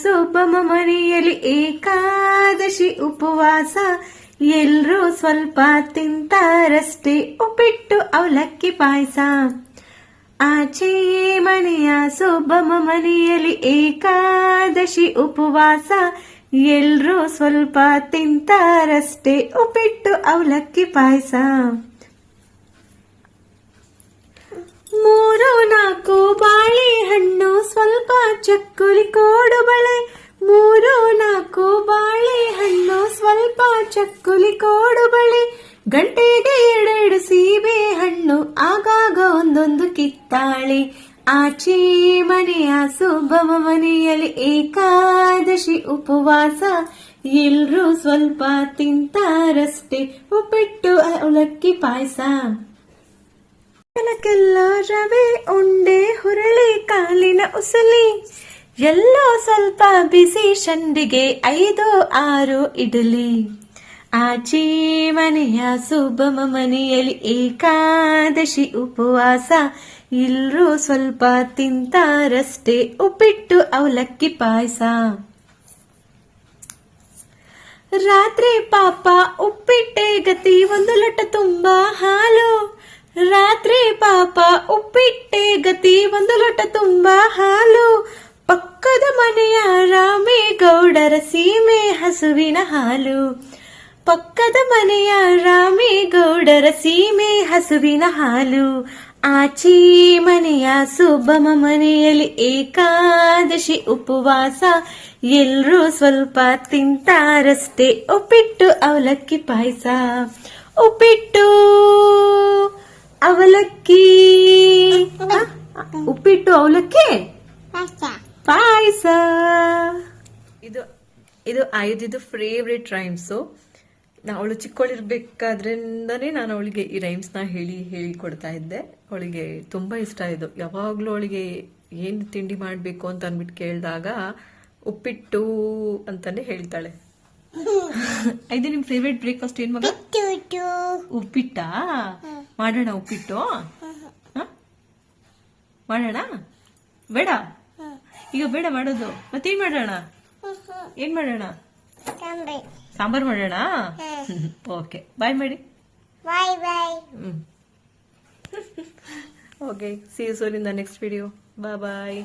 ಸುಬ್ಬಮ್ಮ ಮನೆಯಲ್ಲಿ ಏಕಾದಶಿ ಉಪವಾಸ, ಎಲ್ರೂ ಸ್ವಲ್ಪ ತಿಂತಾರಷ್ಟೇ ಉಪ್ಪಿಟ್ಟು ಅವಲಕ್ಕಿ ಪಾಯಸ. ಆಚೆ ಮನೆಯ ಸುಬ್ಬಮ್ಮ ಮನೆಯಲ್ಲಿ ಏಕಾದಶಿ ಉಪವಾಸ, ಎಲ್ರೂ ಸ್ವಲ್ಪ ತಿಂತಾರಷ್ಟೇ ಉಪ್ಪಿಟ್ಟು ಅವಲಕ್ಕಿ ಪಾಯಸ. 3-4 ಬಾಳೆಹಣ್ಣು, ಸ್ವಲ್ಪ ಚಕ್ಕುಲಿ ಕೋಡು ಬಳೆ. 3-4 ಬಾಳೆಹಣ್ಣು, ಸ್ವಲ್ಪ ಚಕ್ಕುಲಿ ಕೋಡು ಬಳೆ. ಗಂಟೆಗೆ 2 ಸೀಬೆ ಹಣ್ಣು, ಆಗಾಗ ಒಂದೊಂದು ಕಿತ್ತಾಳೆ. ಆಚೆ ಮನೆಯ ಸುಬ್ಬಮ್ಮ ಮನೆಯಲ್ಲಿ ಏಕಾದಶಿ ಉಪವಾಸ, ಎಲ್ರೂ ಸ್ವಲ್ಪ ತಿಂತಾರಷ್ಟೇ ಉಪ್ಪಿಟ್ಟು ಅವಲಕ್ಕಿ ಪಾಯಸ. ಜನಕ್ಕೆಲ್ಲ ರವೆ ಉಂಡೆ, ಹುರಳಿ ಕಾಲಿನ ಉಸಲಿ, ಎಲ್ಲೋ ಸ್ವಲ್ಪ ಬಿಸಿ ಶಂಡಿಗೆ, 5-6 ಇಡ್ಲಿ. ಆಚೆ ಮನೆಯ ಸುಬ್ಬಮ್ಮ ಮನೆಯಲ್ಲಿ ಏಕಾದಶಿ ಉಪವಾಸ, ಎಲ್ರೂ ಸ್ವಲ್ಪ ತಿಂತಾರಷ್ಟೇ ಉಪ್ಪಿಟ್ಟು ಅವಲಕ್ಕಿ ಪಾಯಸ. ರಾತ್ರಿ ಪಾಪ ಉಪ್ಪಿಟ್ಟೆ ಗತಿ, 1 ಲೋಟ ತುಂಬಾ ಹಾಲು. ರಾತ್ರಿ ಪಾಪ ಉಪ್ಪಿಟ್ಟೆ ಗತಿ, 1 ಲೋಟ ತುಂಬಾ ಹಾಲು. ಪಕ್ಕದ ಮನೆಯ ರಾಮೇಗೌಡರ ಸೀಮೆ ಹಸುವಿನ ಹಾಲು. ಪಕ್ಕದ ಮನೆಯ ರಾಮೇಗೌಡರ ಸೀಮೆ ಹಸುವಿನ ಹಾಲು. ಆಚೆ ಮನೆಯ ಸುಬ್ಬಮ್ಮ ಮನೆಯಲ್ಲಿ ಏಕಾದಶಿ ಉಪವಾಸ, ಎಲ್ರೂ ಸ್ವಲ್ಪ ತಿಂತಾರಷ್ಟೇ ಉಪ್ಪಿಟ್ಟು ಅವಲಕ್ಕಿ ಪಾಯಸ. ಉಪ್ಪಿಟ್ಟು ಅವಲಕ್ಕಿ, ಉಪ್ಪಿಟ್ಟು ಅವಲಕ್ಕಿ ಪಾಯಸ. ಇದು ಆಯುಧಿದು ಫೇವ್ರೆಟ್ ರೈಮ್ಸು. ಅವಳು ಚಿಕ್ಕವಳಿರ್ಬೇಕಾದ್ರಿಂದನೇ ನಾನು ಅವಳಿಗೆ ಈ ರೈಮ್ಸ್ನ ಹೇಳಿ ಕೊಡ್ತಾ ಇದ್ದೆ. ಅವಳಿಗೆ ತುಂಬಾ ಇಷ್ಟ ಇದು. ಯಾವಾಗ್ಲೂ ಅವಳಿಗೆ ಏನ್ ತಿಂಡಿ ಮಾಡ್ಬೇಕು ಅಂತ ಅಂದ್ಬಿಟ್ಟು ಕೇಳಿದಾಗ ಉಪ್ಪಿಟ್ಟು ಅಂತಾನೆ ಹೇಳ್ತಾಳೆ. ಇದು ನಿಮ್ ಫೇವ್ರೆಟ್ ಬ್ರೇಕ್ಫಾಸ್ಟ್ ಏನ್ ಮಗ? ಉಪ್ಪಿಟ್ಟ. ಮಾಡೋಣ ಉಪ್ಪಿಟ್ಟು? ಮಾಡೋಣ? ಬೇಡ, ಈಗ ಬೇಡ ಮಾಡೋದು. ಮತ್ತೇನ್ ಮಾಡೋಣ? ಏನ್ ಮಾಡೋಣ? ಸಾಂಬಾರ್ ಮಾಡೋಣ. ಓಕೆ, ಬಾಯ್ ಮಾಡಿ. Bye. Okay, see you soon in the next video. Bye.